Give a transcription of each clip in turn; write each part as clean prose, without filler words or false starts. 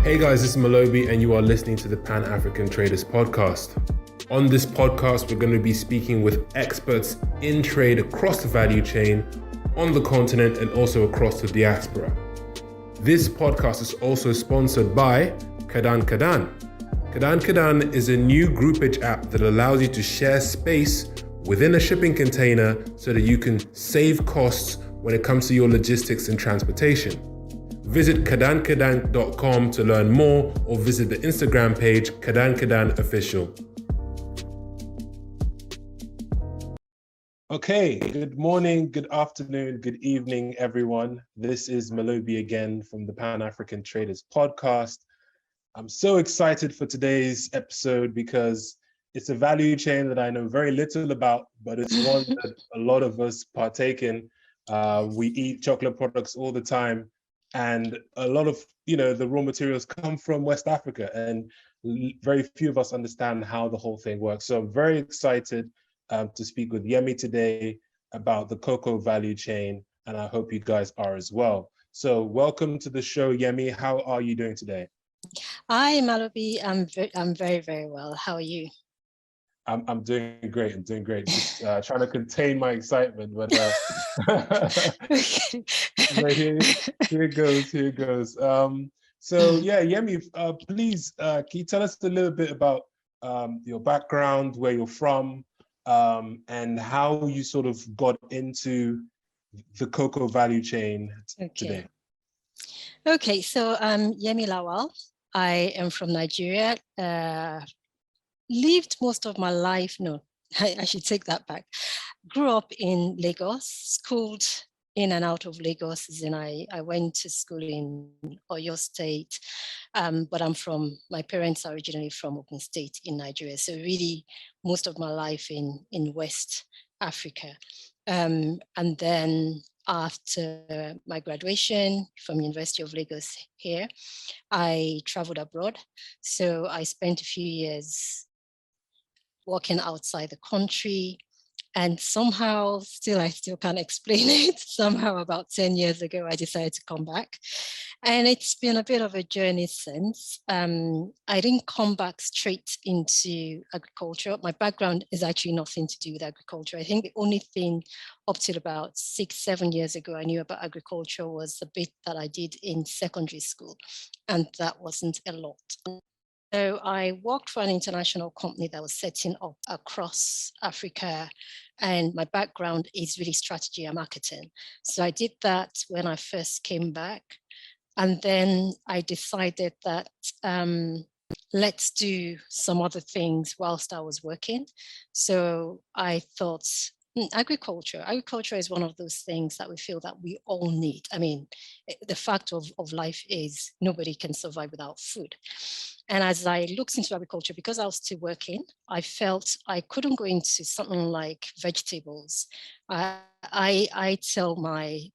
Hey guys, this is Malobi and you are listening to the Pan-African Traders Podcast. On this podcast, we're going to be speaking with experts in trade across the value chain, on the continent and also across the diaspora. This podcast is also sponsored by Kadan Kadan. Kadan Kadan is a new groupage app that allows you to share space within a shipping container so that you can save costs when it comes to your logistics and transportation. Visit kadankadan.com to learn more or visit the Instagram page Kadan Kadan Official. Okay, good morning, good afternoon, good evening, everyone. This is Malobi again from the Pan-African Traders Podcast. I'm so excited for today's episode because it's a value chain that I know very little about, but it's one that a lot of us partake in. We eat chocolate products all the time, and a lot of the raw materials come from West Africa, and very few of us understand how the whole thing works. So I'm very excited to speak with Yemi today about the cocoa value chain, and I hope you guys are as well. So welcome to the show, Yemi. How are you doing today? Hi, Malobi. I'm very, very well. How are you? I'm doing great. I'm doing great. Just trying to contain my excitement, but but here it goes. Here it goes. So yeah, Yemi, please, can you tell us a little bit about your background, where you're from, and how you sort of got into the cocoa value chain today? Okay, so I'm Yemi Lawal. I am from Nigeria. Lived most of my life, no, I should take that back. Grew up in Lagos, schooled in and out of Lagos. And I went to school in Oyo State, but my parents are originally from Ogun State in Nigeria. So really most of my life in West Africa. And then after my graduation from University of Lagos here, I traveled abroad. So I spent a few years working outside the country, and somehow I still can't explain it. Somehow about 10 years ago, I decided to come back. And it's been a bit of a journey since. I didn't come back straight into agriculture. My background is actually nothing to do with agriculture. I think the only thing up till about 6-7 years ago I knew about agriculture was the bit that I did in secondary school. And that wasn't a lot. So I worked for an international company that was setting up across Africa, and my background is really strategy and marketing. So I did that when I first came back, and then I decided that let's do some other things whilst I was working. So I thought, agriculture is one of those things that we feel that we all need. I mean, the fact of life is nobody can survive without food. And as I looked into agriculture, because I was still working, I felt I couldn't go into something like vegetables. I tell my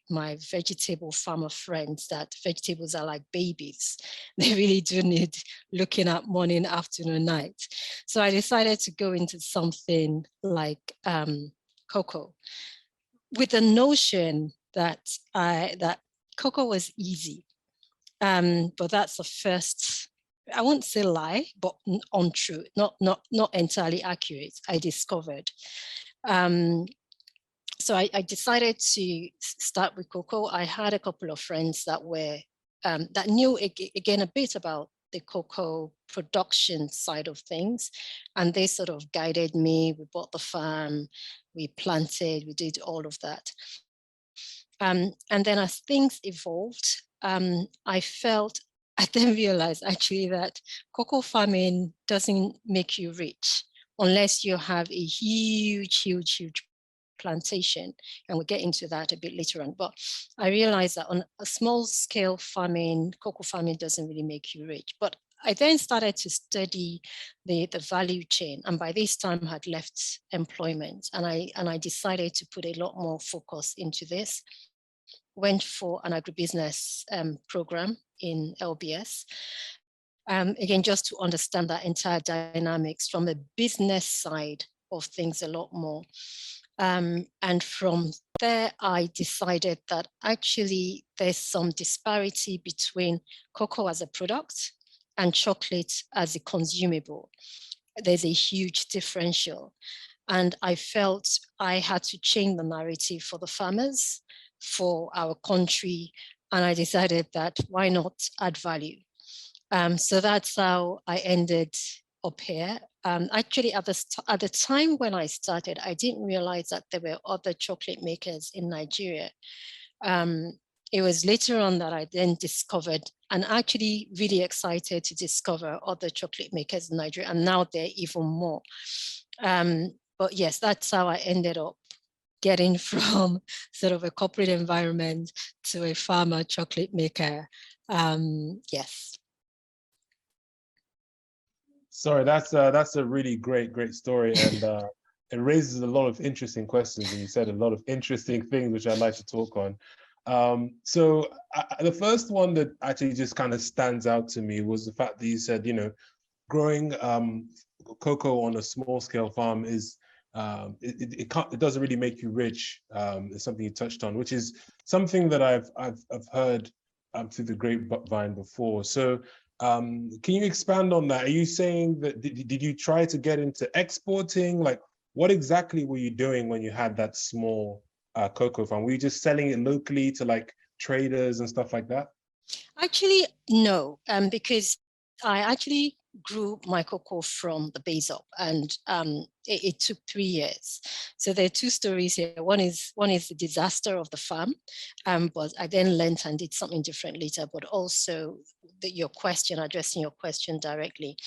vegetable farmer friends that vegetables are like babies. They really do need looking at morning, afternoon, night. So I decided to go into something like cocoa, with the notion that cocoa was easy. But that's the first, I won't say lie, but untrue, not entirely accurate, I discovered. So I decided to start with cocoa. I had a couple of friends that knew again a bit about the cocoa production side of things, and they sort of guided me. We bought the farm, we planted, we did all of that. And then as things evolved, I then realized actually that cocoa farming doesn't make you rich unless you have a huge plantation, and we'll get into that a bit later on. But I realized that on a small scale farming, cocoa farming doesn't really make you rich. But I then started to study the value chain, and by this time I had left employment, and I decided to put a lot more focus into this. Went for an agribusiness program in LBS. Again, just to understand that entire dynamics from the business side of things a lot more. And from there, I decided that actually there's some disparity between cocoa as a product and chocolate as a consumable. There's a huge differential. And I felt I had to change the narrative for the farmers, for our country. And I decided that why not add value? So that's how I ended up here. Actually, at the time when I started, I didn't realize that there were other chocolate makers in Nigeria. It was later on that I then discovered, and actually really excited to discover other chocolate makers in Nigeria, and now there are even more. But yes, that's how I ended up getting from sort of a corporate environment to a farmer chocolate maker. Yes. Sorry, that's a really great story, and it raises a lot of interesting questions. And you said a lot of interesting things, which I'd like to talk on. So the first one that actually just kind of stands out to me was the fact that you said, growing cocoa on a small scale farm is it doesn't really make you rich. It's something you touched on, which is something that I've heard through the grapevine before. So can you expand on that? Are you saying that did you try to get into exporting? Like, what exactly were you doing when you had that small cocoa farm? Were you just selling it locally to like traders and stuff like that? Actually, no, because I actually grew my cocoa from the base up, and it took 3 years. So there are two stories here. One is the disaster of the farm, but I then learned and did something different later. But also addressing your question directly.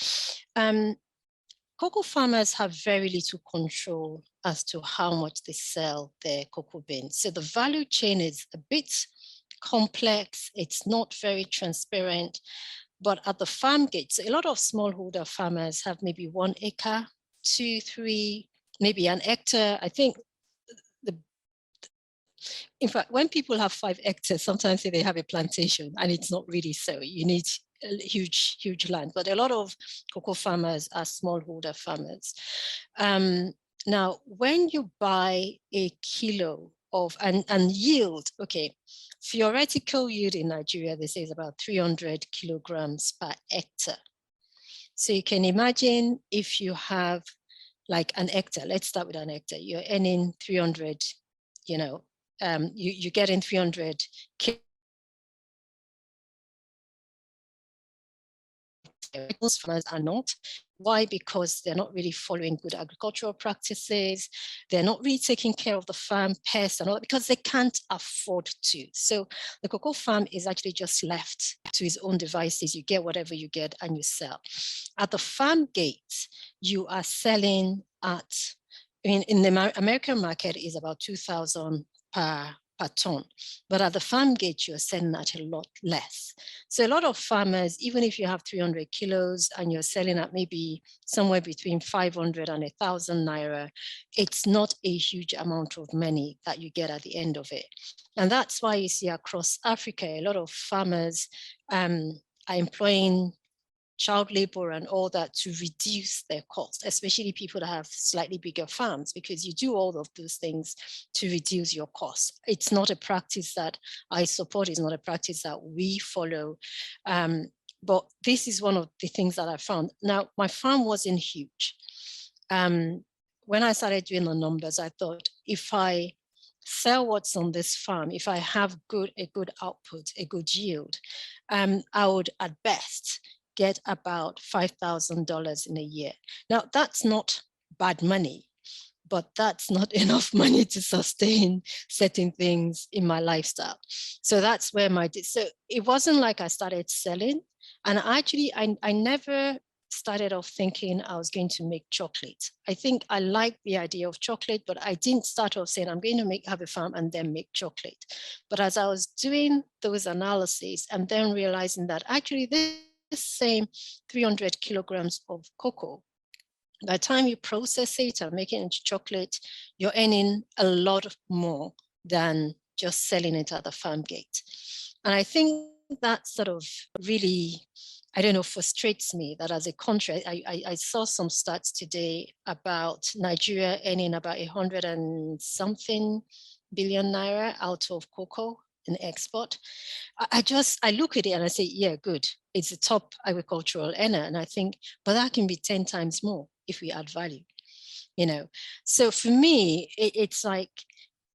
Cocoa farmers have very little control as to how much they sell their cocoa beans. So the value chain is a bit complex. It's not very transparent. But at the farm gates, a lot of smallholder farmers have maybe 1 acre, 2, 3, maybe an hectare. I think in fact, when people have 5 hectares, sometimes they have a plantation, and it's not really so. You need huge land. But a lot of cocoa farmers are smallholder farmers. Now, when you buy a kilo of and yield, okay, theoretical yield in Nigeria, they say is about 300 kilograms per hectare. So you can imagine if you have like an hectare, let's start with an hectare, you're earning 300, you're getting 300 most farmers are not. Why? Because they're not really following good agricultural practices. They're not really taking care of the farm, pests and all that, because they can't afford to. So the cocoa farm is actually just left to his own devices. You get whatever you get and you sell. At the farm gate, you are selling at, in the American market is about 2,000 per ton. But at the farm gate, you're selling at a lot less. So a lot of farmers, even if you have 300 kilos and you're selling at maybe somewhere between 500 and 1,000 naira, it's not a huge amount of money that you get at the end of it. And that's why you see across Africa, a lot of farmers are employing child labor and all that to reduce their costs, especially people that have slightly bigger farms, because you do all of those things to reduce your costs. It's not a practice that I support, it's not a practice that we follow. But this is one of the things that I found. Now, my farm wasn't huge. When I started doing the numbers, I thought if I sell what's on this farm, if I have a good output, a good yield, I would at best get about $5,000 in a year. Now, that's not bad money, but that's not enough money to sustain certain things in my lifestyle. So that's where so it wasn't like I started selling. And actually, I never started off thinking I was going to make chocolate. I think I liked the idea of chocolate, but I didn't start off saying I'm going to have a farm and then make chocolate. But as I was doing those analyses and then realizing that actually this same 300 kilograms of cocoa, by the time you process it and make it into chocolate, you're earning a lot more than just selling it at the farm gate. And I think that sort of really, I don't know, frustrates me that as a country, I saw some stats today about Nigeria earning about 100 and something billion naira out of cocoa in export. I look at it and I say, yeah, good. it's a top agricultural earner. And I think, but that can be 10 times more if we add value, you know. So for me, it's like,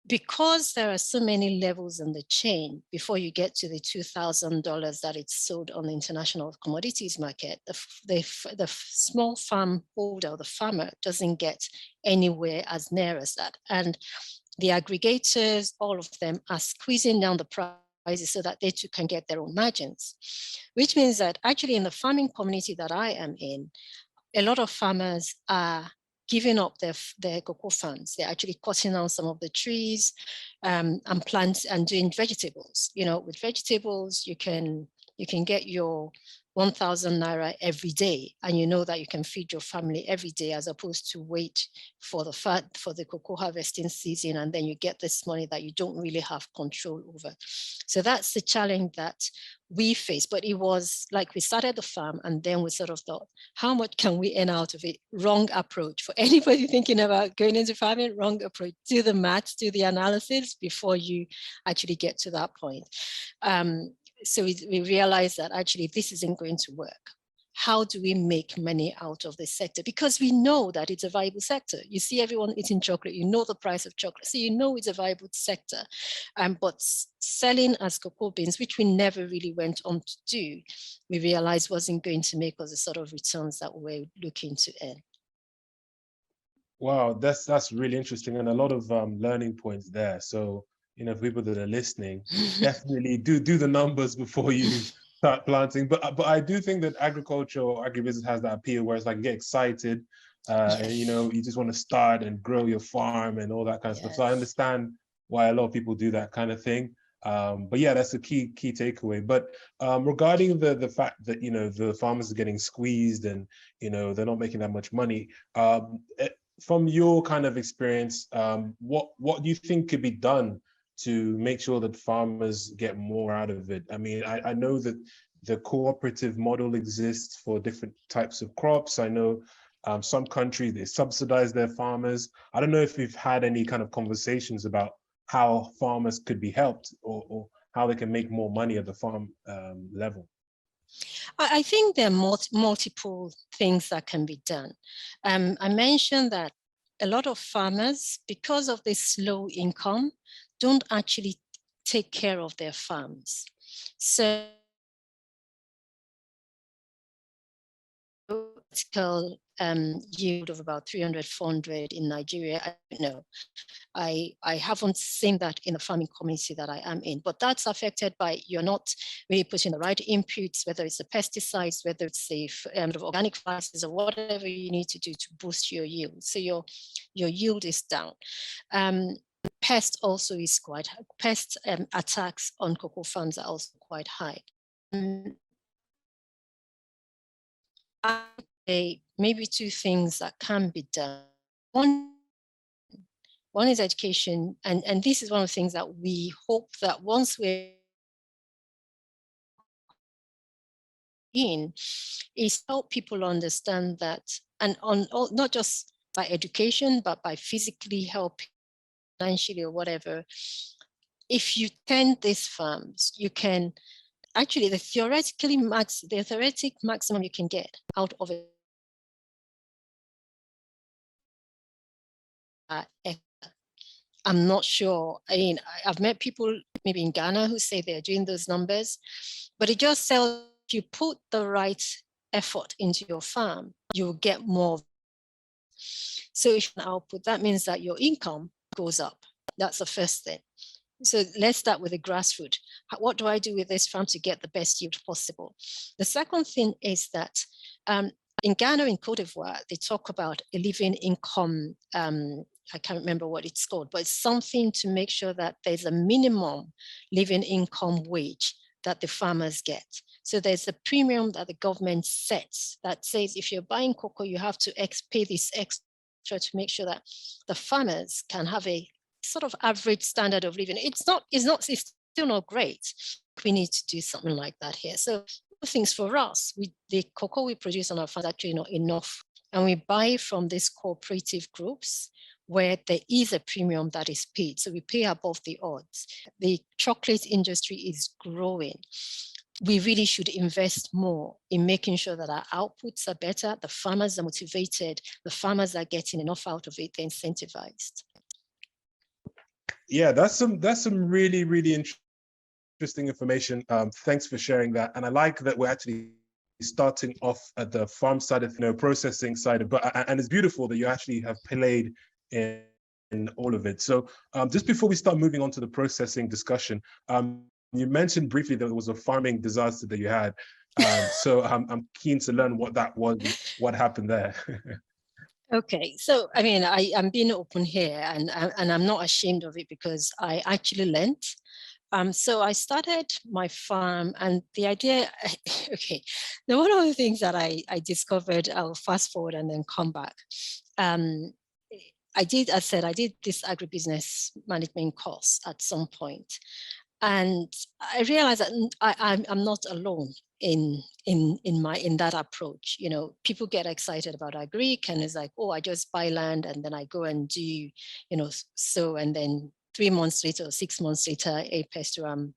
because there are so many levels in the chain before you get to the $2,000 that it's sold on the international commodities market, the small farm holder, the farmer, doesn't get anywhere as near as that. And the aggregators, all of them, are squeezing down the prices so that they too can get their own margins, which means that actually in the farming community that I am in, a lot of farmers are giving up their cocoa farms. They're actually cutting down some of the trees and plants and doing vegetables. You know, with vegetables, you can get your 1,000 naira every day, and you know that you can feed your family every day, as opposed to wait for the cocoa harvesting season, and then you get this money that you don't really have control over. So that's the challenge that we face. But it was like, we started the farm and then we sort of thought, how much can we earn out of it? Wrong approach. For anybody thinking about going into farming, wrong approach. Do the maths, do the analysis before you actually get to that point. So we realized that actually this isn't going to work. How do we make money out of this sector? Because we know that it's a viable sector. You see everyone eating chocolate, you know the price of chocolate, so you know it's a viable sector. But selling as cocoa beans, which we never really went on to do, we realized wasn't going to make us the sort of returns that we were looking to earn. Wow, that's really interesting, and a lot of learning points there. So, you know, people that are listening, definitely do the numbers before you start planting. But I do think that agriculture or agribusiness has that appeal where it's like, get excited, and you know, you just want to start and grow your farm and all that kind of stuff. So I understand why a lot of people do that kind of thing. But yeah, that's a key takeaway. But regarding the fact that, you know, the farmers are getting squeezed and, you know, they're not making that much money, from your kind of experience, what do you think could be done to make sure that farmers get more out of it? I mean, I know that the cooperative model exists for different types of crops. I know some countries, they subsidize their farmers. I don't know if we've had any kind of conversations about how farmers could be helped, or how they can make more money at the farm level. I think there are multiple things that can be done. I mentioned that a lot of farmers, because of this low income, don't actually take care of their farms. So yield of about 300, 400 in Nigeria, I don't know. I haven't seen that in the farming community that I am in, but that's affected by you're not really putting the right inputs, whether it's the pesticides, whether it's the organic fertilizers, or whatever you need to do to boost your yield. So your yield is down. Pest also is quite high. Pest attacks on cocoa farms are also quite high. Maybe two things that can be done. One is education, and this is one of the things that we hope that once we're in, is help people understand that, and not just by education, but by physically helping, financially or whatever. If you tend these farms, you can actually, the theoretic maximum you can get out of it I'm not sure. I mean, I've met people maybe in Ghana who say they're doing those numbers, but it just tells you put the right effort into your farm, you'll get more. So if you output, that means that your income goes up. That's the first thing. So let's start with the grassroots. What do I do with this farm to get the best yield possible? The second thing is that in Ghana, in Cote d'Ivoire, they talk about a living income. I can't remember what it's called, but it's something to make sure that there's a minimum living income wage that the farmers get. So there's a premium that the government sets that says if you're buying cocoa, you have to pay this extra to make sure that the farmers can have a sort of average standard of living. It's still not great. We need to do something like that here. So things for us, the cocoa we produce on our farms is actually not enough. And we buy from these cooperative groups where there is a premium that is paid. So we pay above the odds. The chocolate industry is growing. we really should invest more in making sure that our outputs are better, the farmers are motivated, the farmers are getting enough out of it, they're incentivized. Yeah, that's some really, really interesting information. Thanks for sharing that. And I like that we're actually starting off at the farm side of, processing side of, and it's beautiful that you actually have played in all of it. So just before we start moving on to the processing discussion, you mentioned briefly that there was a farming disaster that you had. So I'm keen to learn what that was, what happened there. Okay, so I mean, I'm being open here, and I'm not ashamed of it because I actually learned. So I started my farm, and the idea, okay, now one of the things that I discovered, I'll fast forward and then come back. I did this agribusiness management course at some point, and I realized that I'm not alone in that approach. You know, people get excited about agric, and it's like, oh, I just buy land and then I go and do, so, and then 3 months later or 6 months later, a pester, I'm,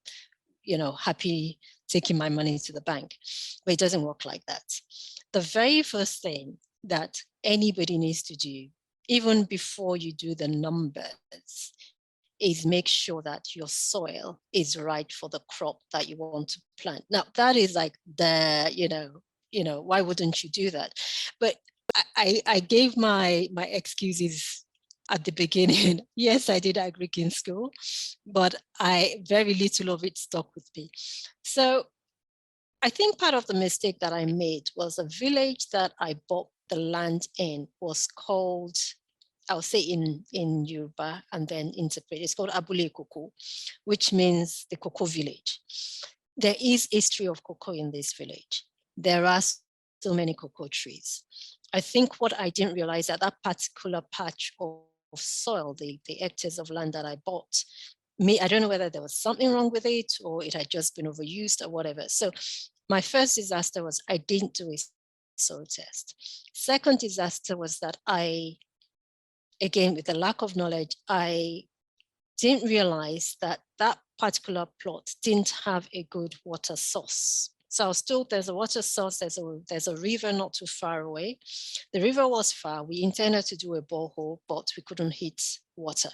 happy taking my money to the bank. But it doesn't work like that. The very first thing that anybody needs to do, even before you do the numbers, is make sure that your soil is right for the crop that you want to plant. Now, that is like why wouldn't you do that? But I gave my excuses at the beginning. Yes, I did agric in school, but very little of it stuck with me. So I think part of the mistake that I made was a village that I bought the land in was called, I'll say in Yoruba and then interpret, it's called Abule Cocoa, which means the cocoa village. There is history of cocoa in this village. There are so many cocoa trees. I think what I didn't realize that particular patch of soil, the hectares of land that I bought, I don't know whether there was something wrong with it or it had just been overused or whatever. So my first disaster was I didn't do a soil test. Second disaster was that again, with the lack of knowledge, I didn't realize that particular plot didn't have a good water source. So I was told there's a water source, there's a river not too far away. The river was far. We intended to do a borehole, but we couldn't hit water.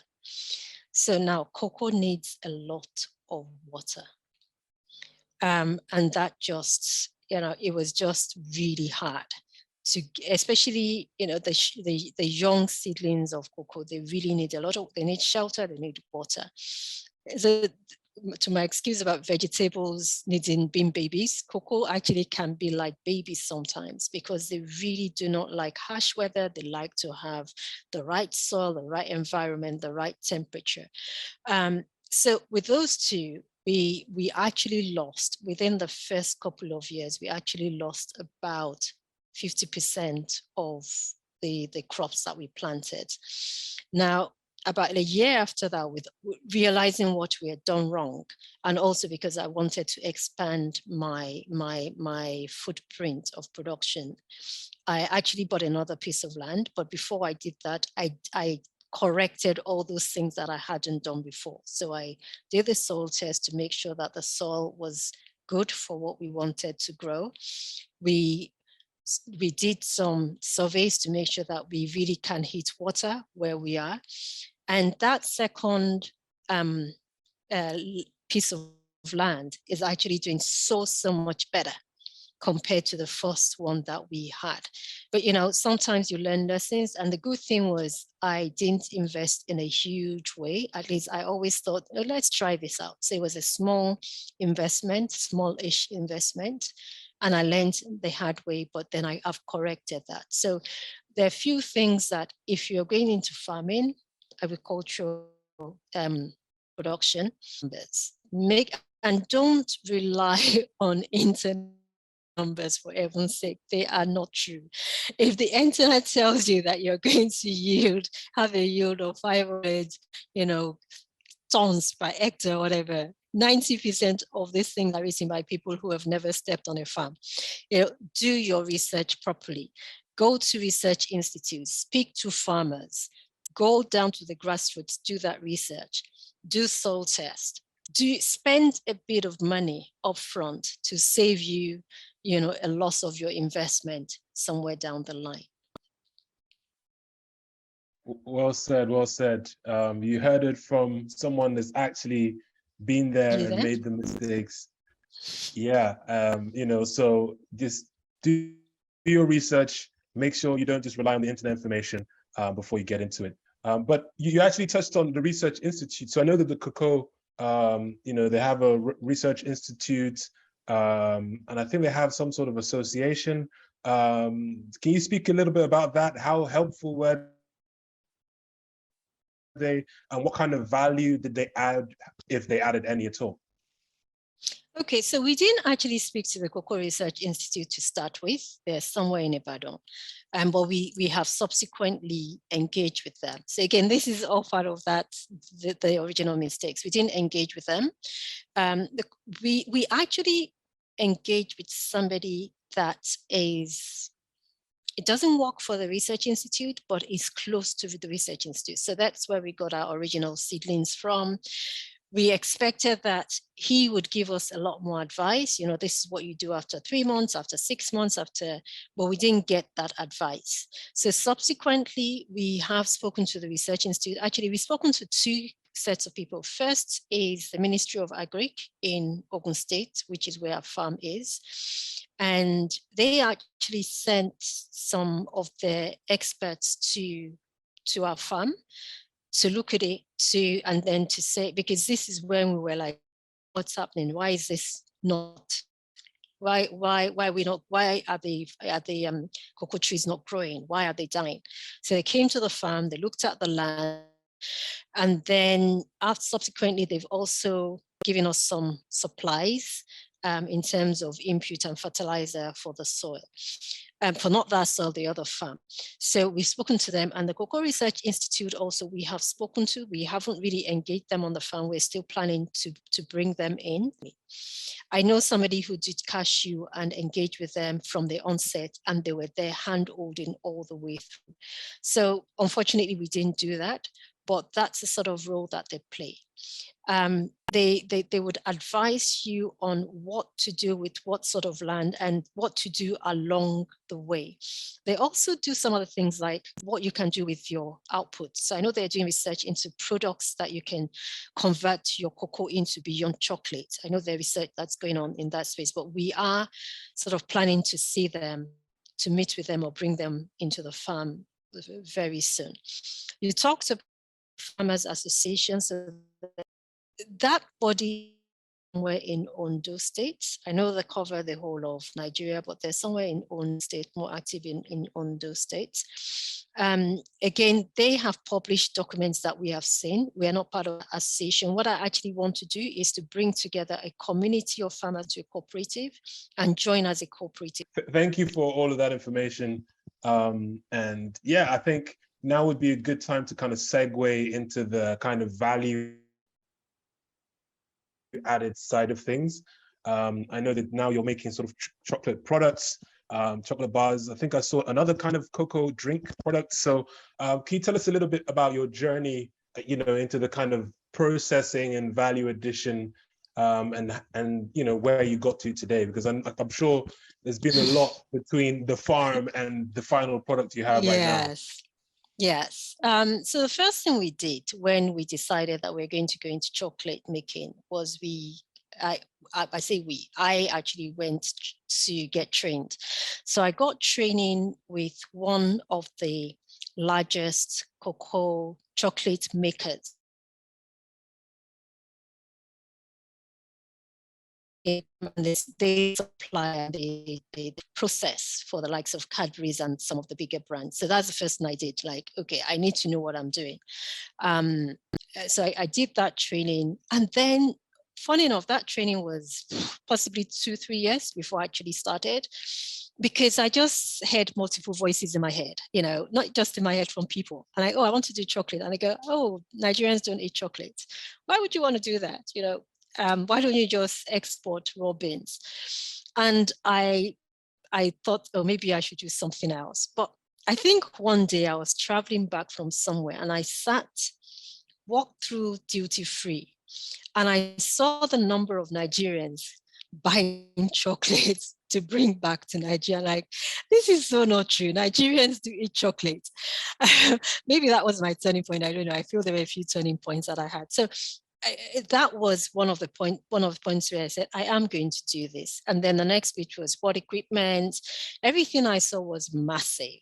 So now cocoa needs a lot of water. And that just, it was just really hard to, especially, the young seedlings of cocoa, they really need they need shelter, they need water. So to my excuse about vegetables needing being babies, cocoa actually can be like babies sometimes because they really do not like harsh weather. They like to have the right soil, the right environment, the right temperature. So with those two, we actually lost, within the first couple of years, we actually lost about 50% of the crops that we planted. Now, about a year after that, with realizing what we had done wrong, and also because I wanted to expand my footprint of production, I actually bought another piece of land. But before I did that, I corrected all those things that I hadn't done before. So I did the soil test to make sure that the soil was good for what we wanted to grow. We did some surveys to make sure that we really can hit water where we are. And that second piece of land is actually doing so much better compared to the first one that we had. But sometimes you learn lessons, and the good thing was I didn't invest in a huge way. At least I always thought, let's try this out. So it was a small investment, small-ish investment, and I learned the hard way, but then I have corrected that. So there are a few things that if you're going into farming, agricultural production, and don't rely on internet numbers, for heaven's sake. They are not true. If the internet tells you that you're going to have a yield of 500, tons per hectare, whatever, 90% of these things are written by people who have never stepped on a farm. Do your research properly. Go to research institutes, speak to farmers, go down to the grassroots, do that research, do soil test. do spend a bit of money upfront to save you, a loss of your investment somewhere down the line. Well said, well said. You heard it from someone that's actually been there and made the mistakes. Yeah, so just do your research, make sure you don't just rely on the internet information before you get into it. But you actually touched on the Research Institute. So I know that the cocoa, they have a research institute, and I think they have some sort of association. Can you speak a little bit about that? How helpful were they, and what kind of value did they add, if they added any at all? Okay, so we didn't actually speak to the Cocoa Research Institute to start with. They're somewhere in Ibadan, but we have subsequently engaged with them. So again, this is all part of that, the original mistakes. We didn't engage with them. We actually engaged with somebody that is, it doesn't work for the Research Institute, but is close to the Research Institute. So that's where we got our original seedlings from. We expected that he would give us a lot more advice. This is what you do after 3 months, after 6 months, but we didn't get that advice. So subsequently, we have spoken to the Research Institute. Actually, we've spoken to 2 sets of people. First is the Ministry of Agric in Ogun State, which is where our farm is. And they actually sent some of their experts to our farm to look at it, and then to say, because this is when we were like, what's happening? Why is this not? Why we not? Why are the cocoa trees not growing? Why are they dying? So they came to the farm, they looked at the land, and then subsequently they've also given us some supplies in terms of input and fertilizer for the soil. For not that soil, the other farm. So we've spoken to them, and the Cocoa Research Institute also we have spoken to. We haven't really engaged them on the farm. We're still planning to bring them in. I know somebody who did cashew and engaged with them from the onset, and they were there hand-holding all the way through. So unfortunately, we didn't do that, but that's the sort of role that they play. They would advise you on what to do with what sort of land and what to do along the way. They also do some other things like what you can do with your output. So I know they're doing research into products that you can convert your cocoa into beyond chocolate. I know there's research that's going on in that space, but we are sort of planning to see them, to meet with them or bring them into the farm very soon. You talked about Farmers Association, so that body somewhere in Ondo State. I know they cover the whole of Nigeria, but they're somewhere in Ondo State, more active in Ondo State. Again, they have published documents that we have seen. We are not part of the association. What I actually want to do is to bring together a community of farmers to a cooperative and join as a cooperative. Thank you for all of that information. And yeah, I think now would be a good time to kind of segue into the kind of value added side of things. I know that now you're making sort of chocolate products, chocolate bars. I think I saw another kind of cocoa drink product. So can you tell us a little bit about your journey, into the kind of processing and value addition, and where you got to today? Because I'm sure there's been a lot between the farm and the final product you have right now. Yes. So the first thing we did when we decided that we're going to go into chocolate making was I actually went to get trained. So I got training with one of the largest cocoa chocolate makers. They supply the process for the likes of Cadbury's and some of the bigger brands. So that's the first thing I did. Like, okay, I need to know what I'm doing. So I did that training, and then funny enough, that training was possibly 2-3 years before I actually started, because I just heard multiple voices in my head, not just in my head from people. And I want to do chocolate. And I go, oh, Nigerians don't eat chocolate. Why would you want to do that? Why don't you just export raw beans? And I thought, oh, maybe I should do something else. But I think one day I was traveling back from somewhere, and I walked through duty free And I saw the number of Nigerians buying chocolates to bring back to Nigeria. Like, this is so not true. Nigerians do eat chocolate. Maybe that was my turning point. I don't know. I feel there were a few turning points that I had. So that was one of the points where I said, I am going to do this. And then the next bit was what equipment. Everything I saw was massive,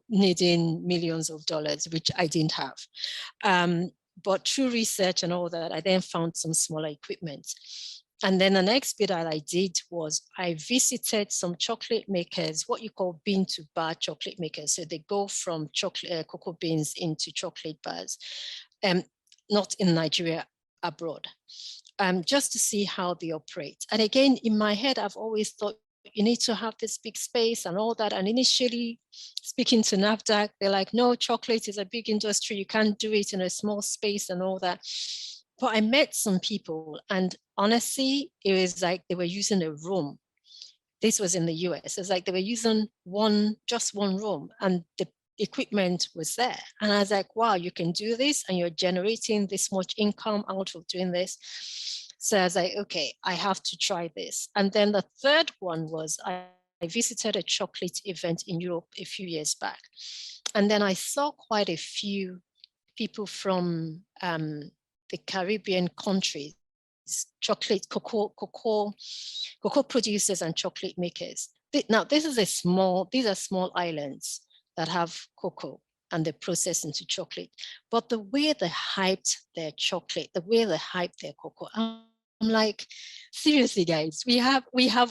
needing millions of dollars, which I didn't have. But through research and all that, I then found some smaller equipment. And then the next bit that I did was I visited some chocolate makers, what you call bean to bar chocolate makers. So they go from cocoa beans into chocolate bars, not in Nigeria, abroad, just to see how they operate. And again, in my head, I've always thought you need to have this big space and all that. And initially speaking to NAFDAC, they're like, no, chocolate is a big industry. You can't do it in a small space and all that. But I met some people, and honestly, it was like they were using a room. This was in the US. It's like they were using just one room, and the equipment was there. And I was like, wow, you can do this, and you're generating this much income out of doing this. So I was like, okay, I have to try this. And then the third one was I visited a chocolate event in Europe a few years back. And then I saw quite a few people from the Caribbean countries, cocoa producers and chocolate makers. Now, these are small islands that have cocoa and they process into chocolate. But the way they hyped their chocolate, the way they hyped their cocoa, I'm like, seriously, guys, we have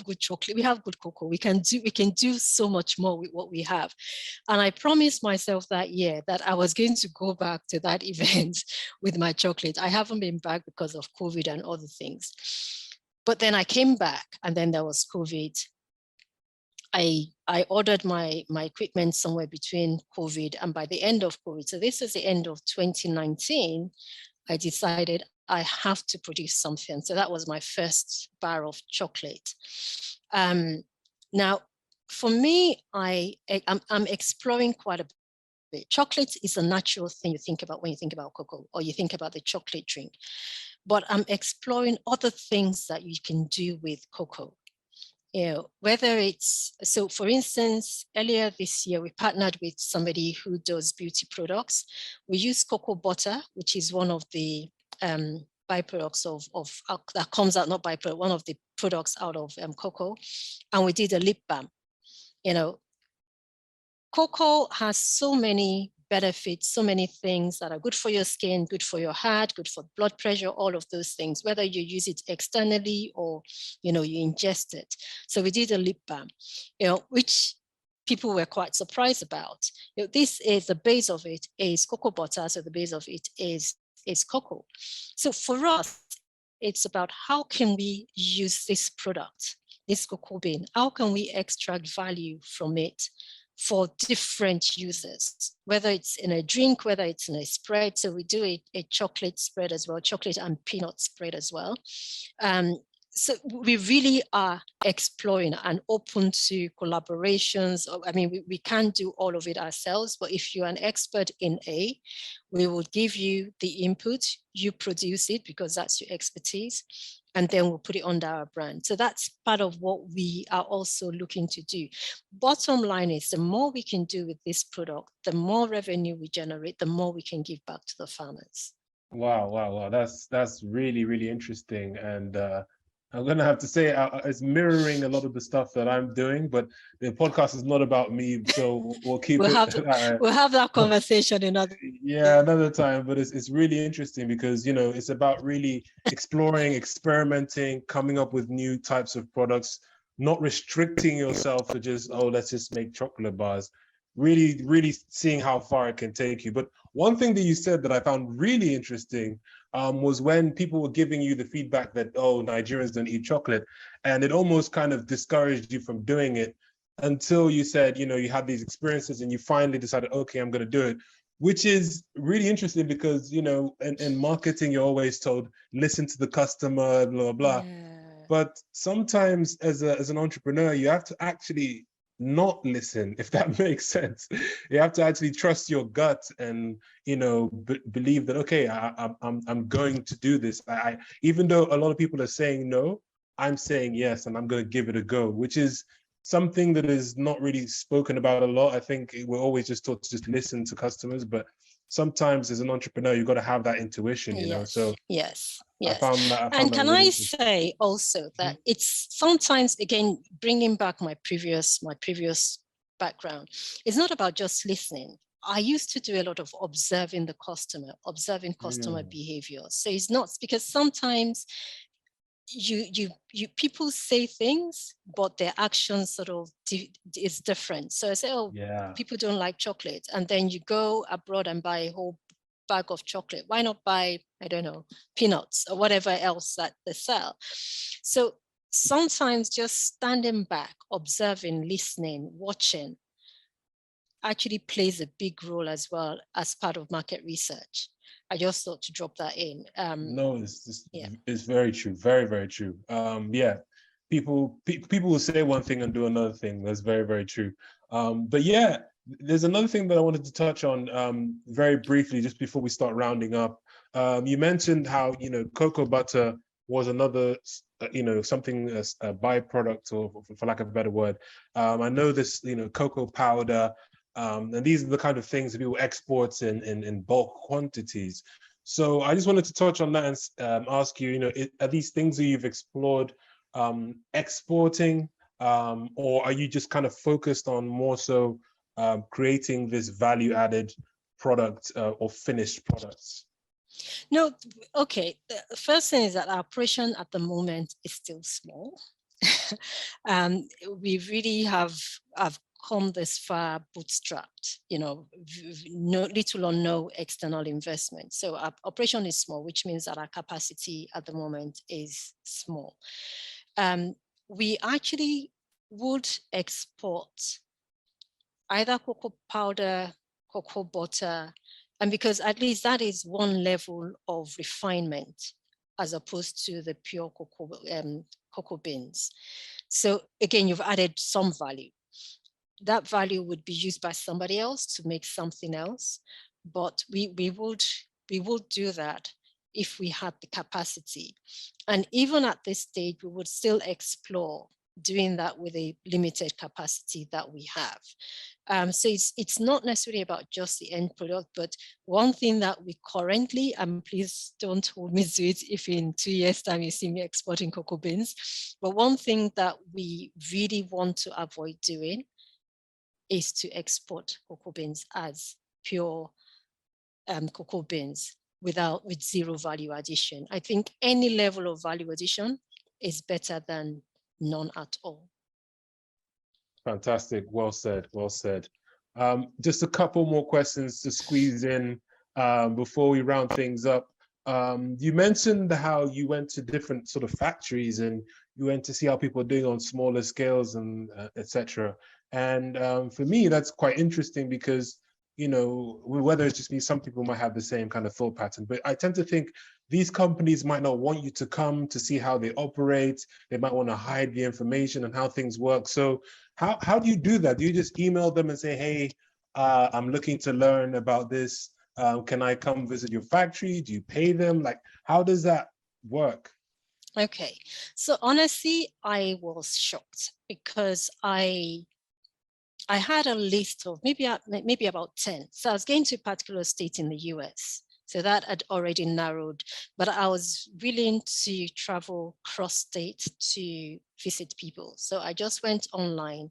good chocolate, we have good cocoa. We can do so much more with what we have. And I promised myself that year that I was going to go back to that event with my chocolate. I haven't been back because of COVID and other things. But then I came back, and then there was COVID. I ordered my equipment somewhere between COVID and by the end of COVID. So this is the end of 2019. I decided I have to produce something. So that was my first bar of chocolate. Now, for me, I'm exploring quite a bit. Chocolate is a natural thing you think about when you think about cocoa, or you think about the chocolate drink. But I'm exploring other things that you can do with cocoa. Whether it's, so for instance, earlier this year, we partnered with somebody who does beauty products. We use cocoa butter, which is one of the byproducts of that comes out, not byproduct, one of the products out of cocoa. And we did a lip balm. Cocoa has so many benefits, so many things that are good for your skin, good for your heart, good for blood pressure, all of those things, whether you use it externally or, you ingest it. So we did a lip balm, which people were quite surprised about. This is the base of it is cocoa butter. So the base of it is cocoa. So for us, it's about how can we use this product, this cocoa bean, how can we extract value from it for different users, whether it's in a drink, whether it's in a spread. So we do a chocolate spread as well, chocolate and peanut spread as well. So we really are exploring and open to collaborations. I mean, we can't do all of it ourselves, but if you're an expert in A, we will give you the input, you produce it because that's your expertise, and then we'll put it under our brand. So that's part of what we are also looking to do. Bottom line is the more we can do with this product, the more revenue we generate, the more we can give back to the farmers. Wow. That's really, really interesting. And I'm going to have to say it's mirroring a lot of the stuff that I'm doing, but the podcast is not about me, so we'll keep we'll have that conversation another time. But it's really interesting because, it's about really exploring, experimenting, coming up with new types of products, not restricting yourself to just, let's just make chocolate bars. Really, really seeing how far it can take you. But one thing that you said that I found really interesting was when people were giving you the feedback that, Nigerians don't eat chocolate. And it almost kind of discouraged you from doing it until you said, you had these experiences and you finally decided, okay, I'm going to do it, which is really interesting because, in marketing, you're always told, listen to the customer, blah, blah. Yeah. But sometimes as an entrepreneur, you have to actually not listen, if that makes sense. You have to actually trust your gut and, believe that, okay, I'm going to do this. Even though a lot of people are saying no, I'm saying yes, and I'm going to give it a go, which is something that is not really spoken about a lot. I think we're always just taught to just listen to customers, but sometimes as an entrepreneur, you've got to have that intuition, Yes, So yes, I yes. found And that can really I interesting. say also that it's sometimes, again, bringing back my previous background, it's not about just listening. I used to do a lot of observing the customer, observing customer behavior. So it's not, because sometimes you people say things, but their actions sort of is different. So I say, oh, Yeah. people don't like chocolate, and then you go abroad and buy a whole bag of chocolate. Why not buy, I don't know, peanuts or whatever else that they sell? So sometimes just standing back, observing, listening, watching actually plays a big role as well as part of market research. I just thought to drop that in. No, it's Yeah. it's very true, very very true. Yeah, people will say one thing and do another thing. That's very very true. But yeah, there's another thing that I wanted to touch on very briefly just before we start rounding up. You mentioned how cocoa butter was another something a byproduct, or for lack of a better word. I know this cocoa powder. And these are the kind of things that people export in bulk quantities. So I just wanted to touch on that and ask you, are these things that you've explored exporting, or are you just kind of focused on more so creating this value-added product or finished products? No, okay. The first thing is that our operation at the moment is still small. We really have come this far bootstrapped, no little or no external investment. So our operation is small, which means that our capacity at the moment is small. We actually would export either cocoa powder, cocoa butter, and because at least that is one level of refinement as opposed to the pure cocoa beans. So again, you've added some value. That value would be used by somebody else to make something else, but we would do that if we had the capacity. And even at this stage, we would still explore doing that with a limited capacity that we have. So it's not necessarily about just the end product, but one thing that we currently, and please don't hold me to it if in 2 years' time you see me exporting cocoa beans, but one thing that we really want to avoid doing is to export cocoa beans as pure cocoa beans with zero value addition. I think any level of value addition is better than none at all. Fantastic. Well said. Well said. Just a couple more questions to squeeze in before we round things up. You mentioned how you went to different sort of factories and you went to see how people are doing on smaller scales and etc. And for me, that's quite interesting because, whether it's just me, some people might have the same kind of thought pattern, but I tend to think these companies might not want you to come to see how they operate. They might want to hide the information and how things work. So how do you do that? Do you just email them and say, hey, I'm looking to learn about this. Can I come visit your factory? Do you pay them? Like, how does that work? Okay, so honestly, I was shocked because I had a list of maybe about 10. So I was going to a particular state in the US. So that had already narrowed, but I was willing to travel cross-state to visit people. So I just went online,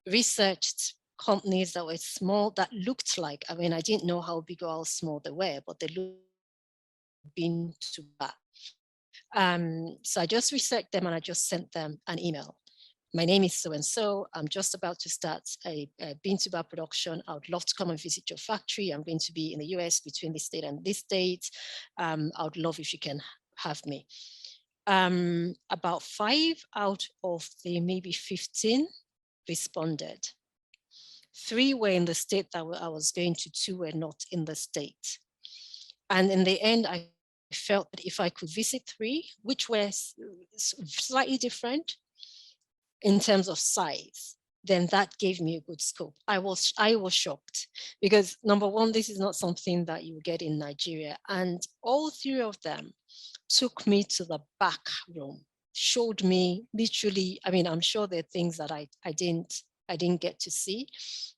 researched companies that were small, that looked like, I mean, I didn't know how big or how small they were, but they looked bean to bar. So I just researched them and I just sent them an email. My name is so-and-so. I'm just about to start a bean to bar production. I would love to come and visit your factory. I'm going to be in the US between this date and this date. I would love if you can have me. About 5 out of the maybe 15 responded. 3 were in the state that I was going to, 2 were not in the state. And in the end, I felt that if I could visit 3, which were slightly different in terms of size, then that gave me a good scope. I was shocked because number one, this is not something that you get in Nigeria. And all three of them took me to the back room, showed me literally, I mean, I'm sure there are things that I didn't get to see,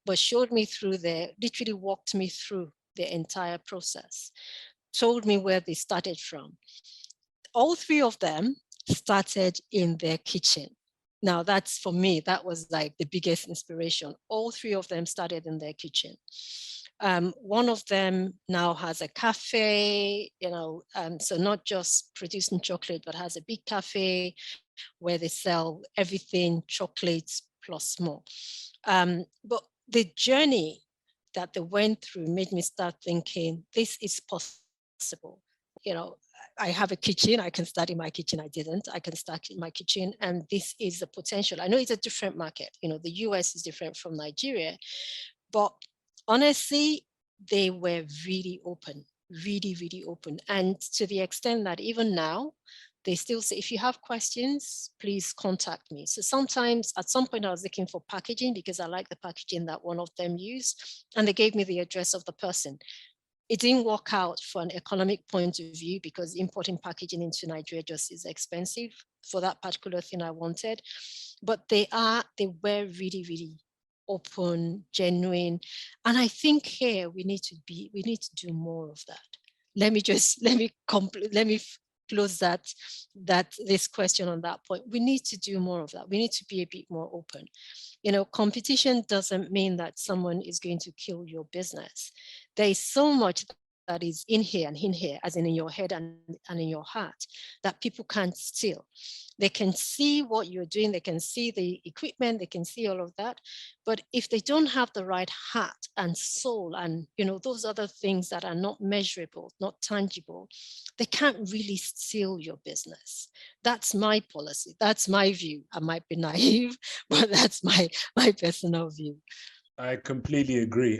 but showed me through there, literally walked me through the entire process, told me where they started from. All three of them started in their kitchen. Now that's, for me, that was like the biggest inspiration. All three of them started in their kitchen. One of them now has a cafe, so not just producing chocolate, but has a big cafe where they sell everything, chocolates plus more. But the journey that they went through made me start thinking, this is possible. You know, I have a kitchen, I can start in my kitchen. I didn't. I can start in my kitchen, and this is the potential. I know it's a different market. The US is different from Nigeria, but honestly, they were really open, really, really open. And to the extent that even now, they still say, if you have questions, please contact me. So sometimes at some point I was looking for packaging because I like the packaging that one of them used, and they gave me the address of the person. It didn't work out for an economic point of view because importing packaging into Nigeria just is expensive for that particular thing I wanted. But they were really, really open, genuine. And I think here we need to do more of that. Let me close this question on that point. We need to do more of that. We need to be a bit more open. Competition doesn't mean that someone is going to kill your business. There is so much that is in here, as in your head and in your heart, that people can't steal. They can see what you're doing, they can see the equipment, they can see all of that. But if they don't have the right heart and soul and those other things that are not measurable, not tangible, they can't really steal your business. That's my policy. That's my view. I might be naive, but that's my personal view. I completely agree.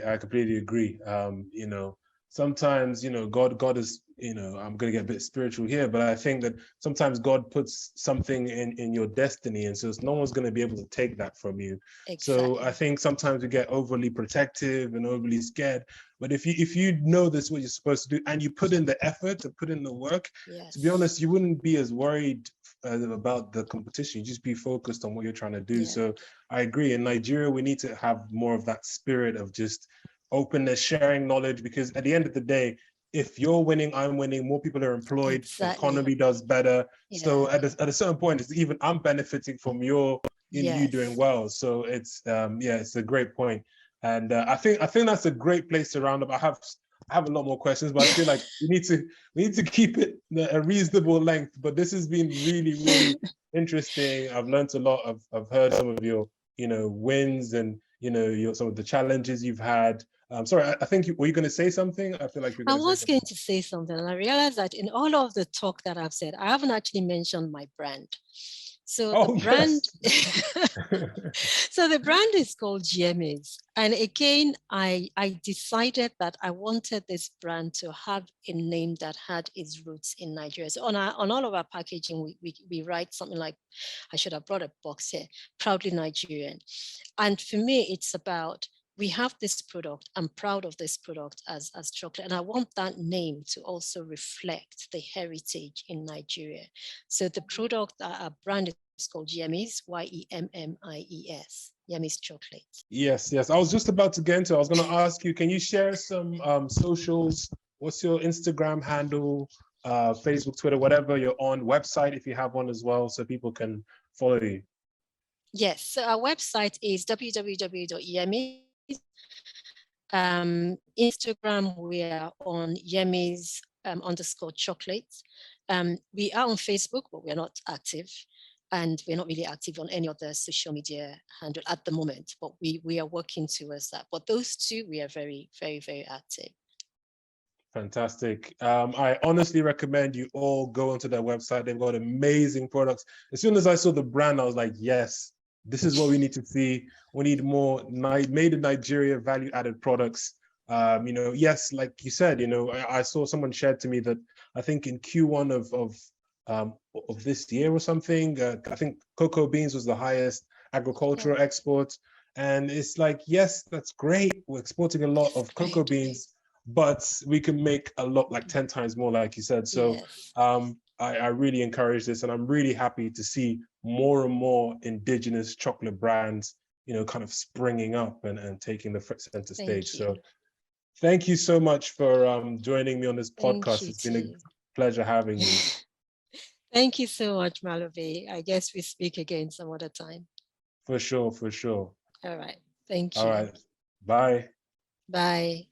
Sometimes, God is, I'm going to get a bit spiritual here, but I think that sometimes God puts something in your destiny. And so no one's going to be able to take that from you. Exactly. So I think sometimes we get overly protective and overly scared. But if you know this is what you're supposed to do and you put in the effort to put in the work, yes, to be honest, you wouldn't be as worried about the competition. You just be focused on what you're trying to do. Yeah. So I agree. In Nigeria, we need to have more of that spirit of just openness, sharing knowledge, because at the end of the day, if you're winning, I'm winning, more people are employed, exactly, the economy does better. Yeah. So at a certain point, it's even I'm benefiting from you doing well. So it's it's a great point. And I think that's a great place to round up. I have a lot more questions, but I feel like we need to keep it a reasonable length. But this has been really, really interesting. I've learned a lot. I've heard some of your wins and some of the challenges you've had. Sorry, I think were you going to say something? I feel like I was going to say something, and I realized that in all of the talk that I've said, I haven't actually mentioned my brand. So the brand, so the brand is called Yemmies. And again, I decided that I wanted this brand to have a name that had its roots in Nigeria. So on all of our packaging, we write something like, I should have brought a box here, proudly Nigerian. And for me, it's about, we have this product, I'm proud of this product as chocolate, and I want that name to also reflect the heritage in Nigeria. So the product, our brand is called Yemmies, Yemmies, Yemmies Chocolates. Yes. I was just about to get into it. I was going to ask you, can you share some socials? What's your Instagram handle, Facebook, Twitter, whatever you're on, website, if you have one as well, so people can follow you? Yes, so our website is www.yemmies. Instagram, we are on Yemmies _chocolates. We are on Facebook, but we're not active. And we're not really active on any other social media handle at the moment, but we are working towards that. But those two, we are very, very, very active. Fantastic. I honestly recommend you all go onto their website. They've got amazing products. As soon as I saw the brand, I was like, yes, this is what we need to see. We need more made in Nigeria value-added products. Yes, like you said, I saw someone shared to me that I think in Q1 of this year or something, I think cocoa beans was the highest agricultural export. And it's like, yes, that's great. We're exporting a lot of cocoa beans, but we can make a lot, like 10 times more, like you said. So Yes. I really encourage this, and I'm really happy to see more and more indigenous chocolate brands, kind of springing up and taking the center stage. Thank you. So thank you so much for joining me on this Thank podcast. you It's been a too. pleasure having you. Thank you so much, Malove. I guess we speak again some other time. For sure, for sure. All right. Thank All you. right. Bye. Bye.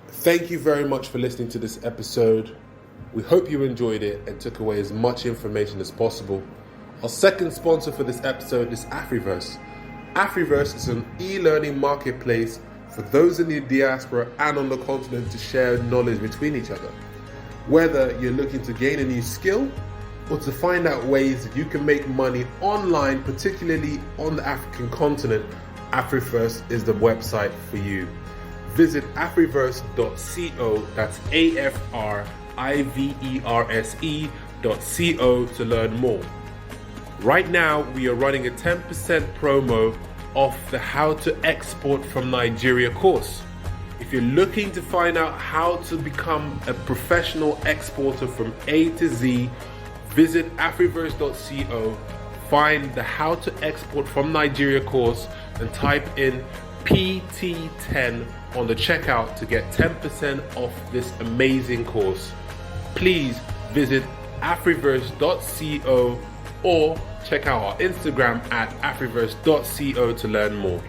Thank you very much for listening to this episode. We hope you enjoyed it and took away as much information as possible. Our second sponsor for this episode is Afriverse. Afriverse is an e-learning marketplace for those in the diaspora and on the continent to share knowledge between each other. Whether you're looking to gain a new skill or to find out ways that you can make money online, particularly on the African continent, Afriverse is the website for you. Visit afriverse.co, that's afriverse.co to learn more. Right now, we are running a 10% promo off the How to Export from Nigeria course. If you're looking to find out how to become a professional exporter from A to Z, visit afriverse.co, find the How to Export from Nigeria course, and type in PT10 on the checkout to get 10% off this amazing course. Please visit afriverse.co or check out our Instagram at afriverse.co to learn more.